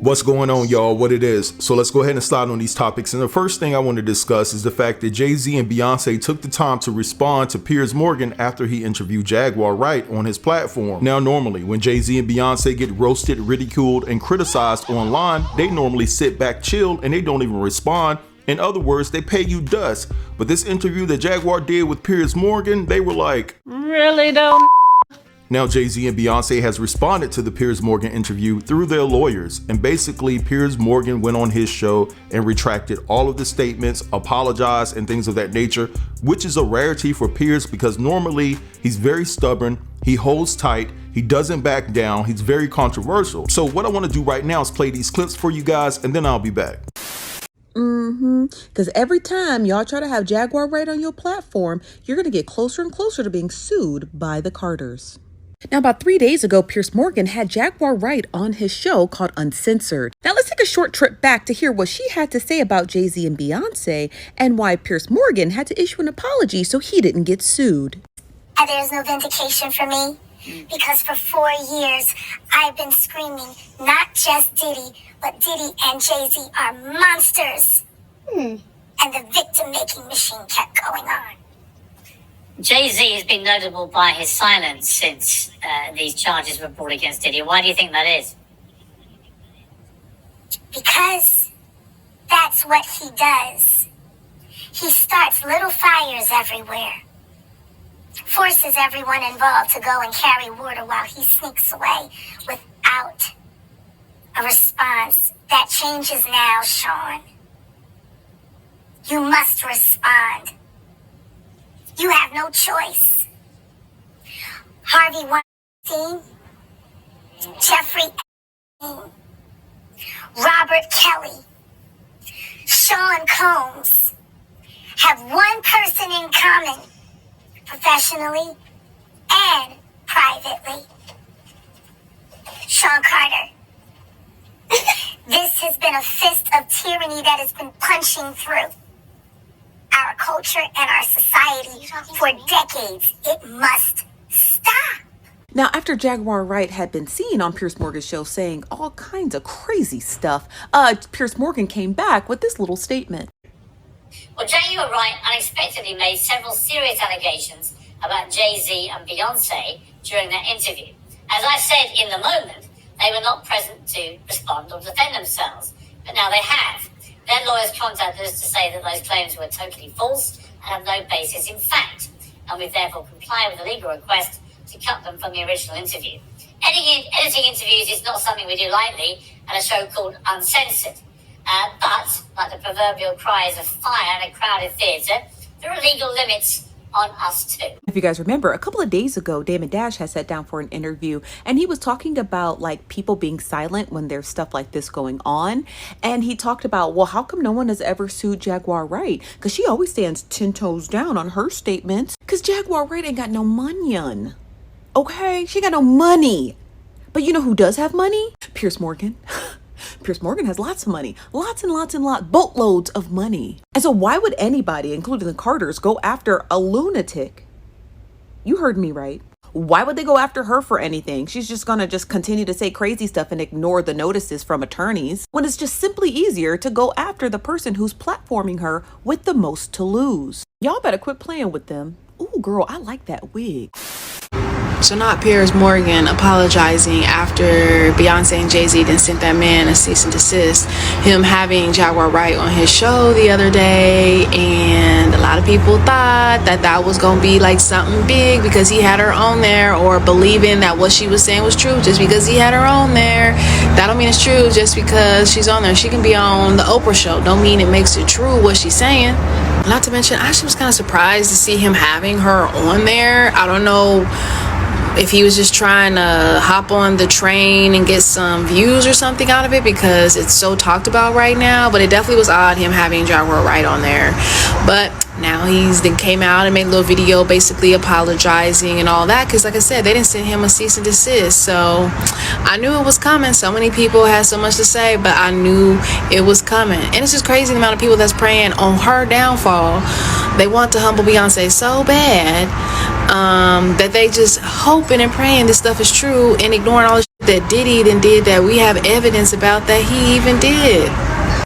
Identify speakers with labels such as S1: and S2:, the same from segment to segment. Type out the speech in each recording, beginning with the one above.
S1: What's going on, y'all? What it is. So let's go ahead and slide on these topics. And the first thing I want to discuss is the fact that Jay Z and Beyonce took the time to respond to Piers Morgan after he interviewed Jaguar Wright on his platform. Now, normally when Jay Z and Beyonce get roasted, ridiculed, and criticized online, they normally sit back, chill, and they don't even respond. In other words, they pay you dust. But this interview that Jaguar did with Piers Morgan, they were like,
S2: really don't.
S1: Now Jay Z and Beyonce has responded to the Piers Morgan interview through their lawyers, and basically Piers Morgan went on his show and retracted all of the statements, apologized, and things of that nature, which is a rarity for Piers because normally he's very stubborn, he holds tight, he doesn't back down, he's very controversial. So what I want to do right now is play these clips for you guys, and then I'll be back.
S3: Because every time y'all try to have Jaguar Wright on your platform, you're going to get closer and closer to being sued by the Carters. Now, about 3 days ago, Piers Morgan had Jaguar Wright on his show called Uncensored. Now, let's take a short trip back to hear what she had to say about Jay Z and Beyonce and why Piers Morgan had to issue an apology so he didn't get sued.
S4: There's no vindication for me because for 4 years I've been screaming not just Diddy, but Diddy and Jay Z are monsters. And the victim-making machine kept going on.
S5: Jay Z has been notable by his silence since these charges were brought against Diddy. Why do you think that is?
S4: Because that's what he does. He starts little fires everywhere, forces everyone involved to go and carry water while he sneaks away without a response. That changes now, Sean. You must respond. You have no choice. Harvey Weinstein, Jeffrey Epstein, Robert Kelly, Sean Combs have one person in common, professionally and privately. Sean Carter. This has been a fist of tyranny that has been punching through our culture and our society for decades. It must stop.
S3: Now, after Jaguar Wright had been seen on Piers Morgan's show saying all kinds of crazy stuff, Piers Morgan came back with this little statement.
S5: Well, Jaguar Wright unexpectedly made several serious allegations about Jay Z and Beyonce during that interview. As I said in the moment, they were not present to respond or defend themselves, but now they have. Their lawyers contacted us to say that those claims were totally false and have no basis in fact, and we've therefore complied with the legal request to cut them from the original interview. Editing interviews is not something we do lightly at a show called Uncensored. But, like the proverbial cries of fire in a crowded theatre, there are legal limits on us too.
S3: If you guys remember, a couple of days ago, Damon Dash had sat down for an interview and he was talking about like people being silent when there's stuff like this going on. And he talked about, well, how come no one has ever sued Jaguar Wright? Because she always stands 10 toes down on her statements because Jaguar Wright ain't got no money. Okay, she got no money. But you know who does have money? Piers Morgan. Piers Morgan has lots of money, lots and lots and lots, boatloads of money. And so why would anybody, including the Carters, go after a lunatic? You heard me right. Why would they go after her for anything? She's just gonna continue to say crazy stuff and ignore the notices from attorneys when it's just simply easier to go after the person who's platforming her with the most to lose. Y'all better quit playing with them. Ooh, girl, I like that wig.
S6: So not Piers Morgan apologizing after Beyonce and Jay Z then sent that man a cease and desist. Him having Jaguar Wright on his show the other day, and a lot of people thought that that was gonna be like something big because he had her on there, or believing that what she was saying was true just because he had her on there. That don't mean it's true just because she's on there. She can be on the Oprah show. Don't mean it makes it true what she's saying. Not to mention, I actually was kind of surprised to see him having her on there. I don't know if he was just trying to hop on the train and get some views or something out of it because it's so talked about right now, but it definitely was odd him having Jaguar Wright on there. But now he's then came out and made a little video basically apologizing and all that because, like I said, they didn't send him a cease and desist. So I knew it was coming. So many people had so much to say, but I knew it was coming. And it's just crazy the amount of people that's praying on her downfall. They want to humble Beyonce so bad that they just hoping and praying this stuff is true and ignoring all the shit that Diddy then did that we have evidence about that he even did.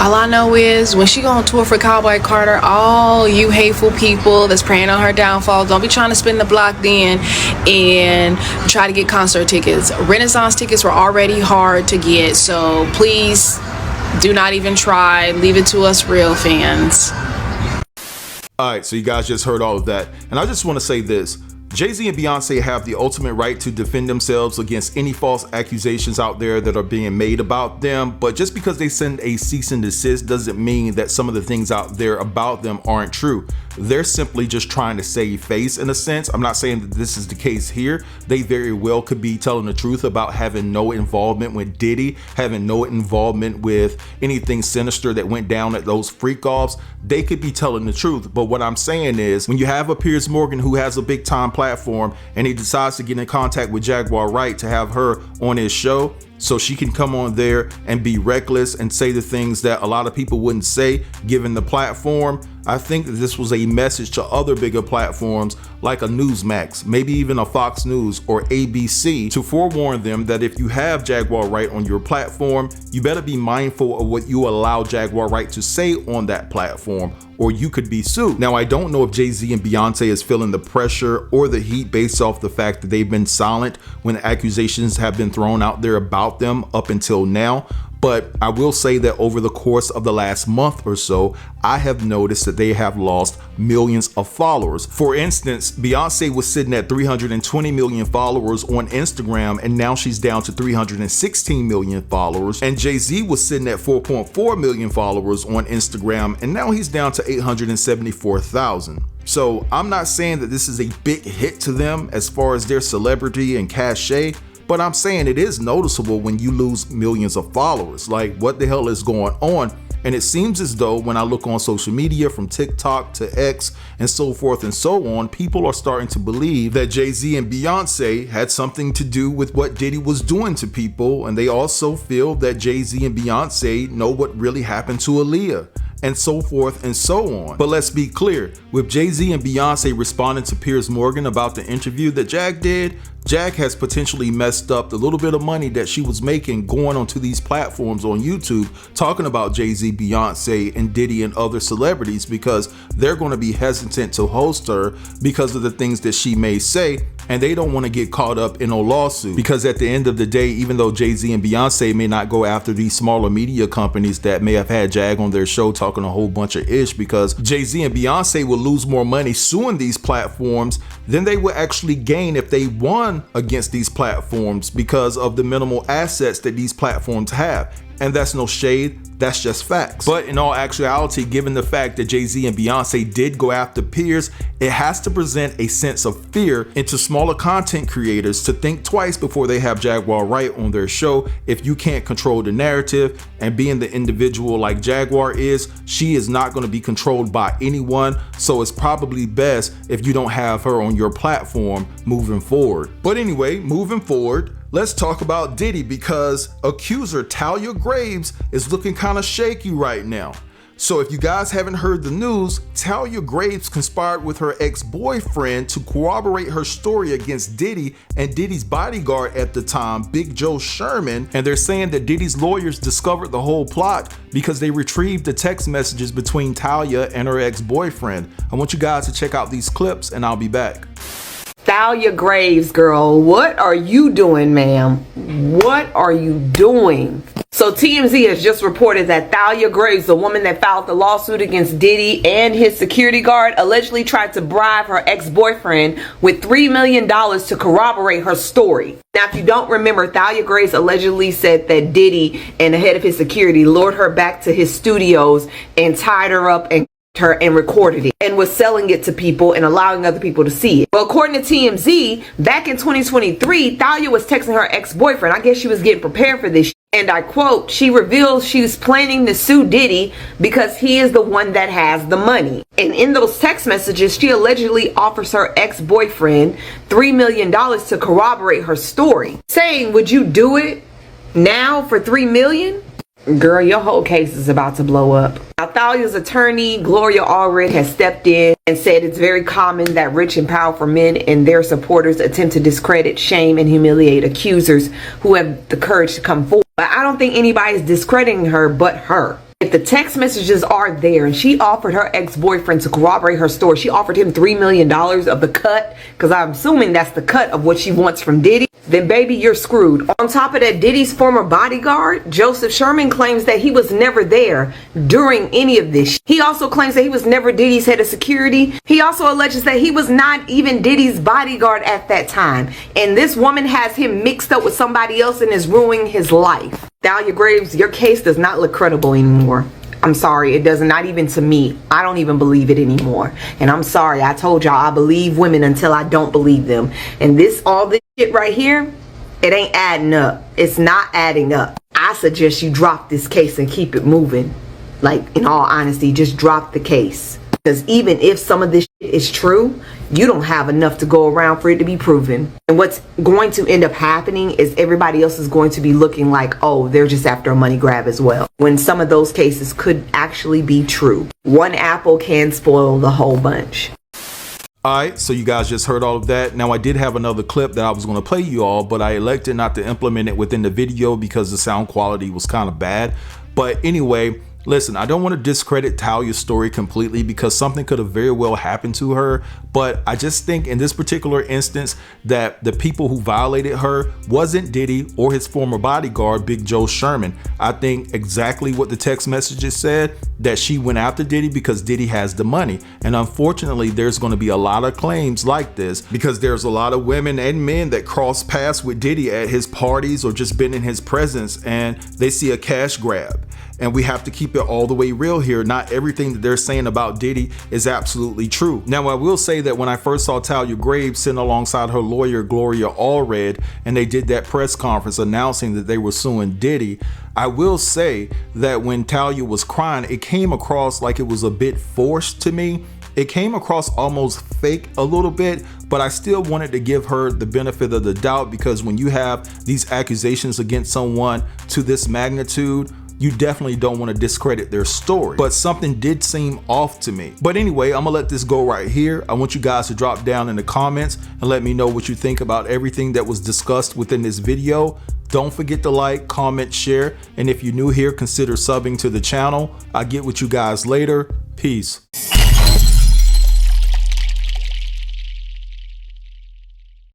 S6: All I know is when she go on tour for Cowboy Carter, all you hateful people that's preying on her downfall, don't be trying to spin the block then and try to get concert tickets. Renaissance tickets were already hard to get, so please do not even try. Leave it to us real fans.
S1: All right, so you guys just heard all of that. And I just want to say this. Jay Z and Beyonce have the ultimate right to defend themselves against any false accusations out there that are being made about them. But just because they send a cease and desist doesn't mean that some of the things out there about them aren't true. They're simply just trying to save face in a sense. I'm not saying that this is the case here. They very well could be telling the truth about having no involvement with Diddy, having no involvement with anything sinister that went down at those freak offs. They could be telling the truth. But what I'm saying is when you have a Piers Morgan who has a big time platform and he decides to get in contact with Jaguar Wright to have her on his show so she can come on there and be reckless and say the things that a lot of people wouldn't say given the platform, I think that this was a message to other bigger platforms like a Newsmax, maybe even a Fox News or ABC, to forewarn them that if you have Jaguar Wright on your platform, you better be mindful of what you allow Jaguar Wright to say on that platform, or you could be sued. Now, I don't know if Jay Z and Beyonce is feeling the pressure or the heat based off the fact that they've been silent when accusations have been thrown out there about them up until now. But I will say that over the course of the last month or so, I have noticed that they have lost millions of followers. For instance, Beyonce was sitting at 320 million followers on Instagram, and now she's down to 316 million followers. And Jay Z was sitting at 4.4 million followers on Instagram, and now he's down to 874,000. So I'm not saying that this is a big hit to them as far as their celebrity and cachet, but I'm saying it is noticeable when you lose millions of followers. Like, what the hell is going on? And it seems as though when I look on social media from TikTok to X and so forth and so on, people are starting to believe that Jay Z and Beyonce had something to do with what Diddy was doing to people. And they also feel that Jay Z and Beyonce know what really happened to Aaliyah, and so forth and so on. But let's be clear, with Jay Z and Beyonce responding to Piers Morgan about the interview that Jag did, Jag has potentially messed up the little bit of money that she was making going onto these platforms on YouTube talking about Jay Z, Beyonce, and Diddy and other celebrities, because they're going to be hesitant to host her because of the things that she may say, and they don't want to get caught up in a lawsuit. Because at the end of the day, even though Jay Z and Beyonce may not go after these smaller media companies that may have had Jag on their show talking a whole bunch of ish, because Jay Z and Beyonce will lose more money suing these platforms than they would actually gain if they won against these platforms because of the minimal assets that these platforms have. And that's no shade, that's just facts. But in all actuality, given the fact that Jay Z and Beyonce did go after Piers, it has to present a sense of fear into smaller content creators to think twice before they have Jaguar Wright on their show. If you can't control the narrative, and being the individual like Jaguar is, she is not going to be controlled by anyone. So it's probably best if you don't have her on your platform moving forward. But anyway, moving forward, let's talk about Diddy, because accuser Talia Graves is looking kind of shaky right now. So if you guys haven't heard the news, Talia Graves conspired with her ex-boyfriend to corroborate her story against Diddy and Diddy's bodyguard at the time, Big Joe Sherman. And they're saying that Diddy's lawyers discovered the whole plot because they retrieved the text messages between Talia and her ex-boyfriend. I want you guys to check out these clips, and I'll be back.
S2: Talia Graves, girl, what are you doing, ma'am? What are you doing? So TMZ has just reported that Talia Graves, the woman that filed the lawsuit against Diddy and his security guard, allegedly tried to bribe her ex-boyfriend with $3 million to corroborate her story. Now, if you don't remember, Talia Graves allegedly said that Diddy and the head of his security lured her back to his studios and tied her up and her and recorded it and was selling it to people and allowing other people to see it. Well, according to TMZ, back in 2023, Talia was texting her ex-boyfriend. I guess she was getting prepared for this. And I quote, she reveals she was planning to sue Diddy because he is the one that has the money. And in those text messages, she allegedly offers her ex-boyfriend $3 million to corroborate her story, saying, would you do it now for $3 million? Girl, your whole case is about to blow up. Now, Thalia's attorney, Gloria Allred, has stepped in and said it's very common that rich and powerful men and their supporters attempt to discredit, shame, and humiliate accusers who have the courage to come forward. But I don't think anybody's discrediting her but her. If the text messages are there and she offered her ex-boyfriend to corroborate her story, she offered him $3 million of the cut, because I'm assuming that's the cut of what she wants from Diddy, then baby, you're screwed. On top of that, Diddy's former bodyguard, Joseph Sherman, claims that he was never there during any of this. He also claims that he was never Diddy's head of security. He also alleges that he was not even Diddy's bodyguard at that time. And this woman has him mixed up with somebody else and is ruining his life. Thalia Graves, your case does not look credible anymore. I'm sorry, it does not, even to me. I don't even believe it anymore. And I'm sorry, I told y'all I believe women until I don't believe them. And all this shit right here, it ain't adding up. It's not adding up. I suggest you drop this case and keep it moving. Like, in all honesty, just drop the case. Because even if some of this shit is true, you don't have enough to go around for it to be proven. And what's going to end up happening is everybody else is going to be looking like, oh, they're just after a money grab as well, when some of those cases could actually be true. One apple can spoil the whole bunch.
S1: Alright, so you guys just heard all of that. Now, I did have another clip that I was going to play you all, but I elected not to implement it within the video because the sound quality was kind of bad. But anyway, listen, I don't want to discredit Thalia's story completely because something could have very well happened to her, but I just think in this particular instance that the people who violated her wasn't Diddy or his former bodyguard, Big Joe Sherman. I think exactly what the text messages said, that she went after Diddy because Diddy has the money. And unfortunately, there's going to be a lot of claims like this because there's a lot of women and men that cross paths with Diddy at his parties or just been in his presence and they see a cash grab. And we have to keep it all the way real here. Not everything that they're saying about Diddy is absolutely true. Now, I will say that when I first saw Thalia Graves sitting alongside her lawyer, Gloria Allred, and they did that press conference announcing that they were suing Diddy, I will say that when Thalia was crying, it came across like it was a bit forced to me. It came across almost fake a little bit, but I still wanted to give her the benefit of the doubt because when you have these accusations against someone to this magnitude, you definitely don't want to discredit their story. But something did seem off to me. But anyway, I'm gonna let this go right here. I want you guys to drop down in the comments and let me know what you think about everything that was discussed within this video. Don't forget to like, comment, share, and if you're new here, consider subbing to the channel. I'll get with you guys later. Peace.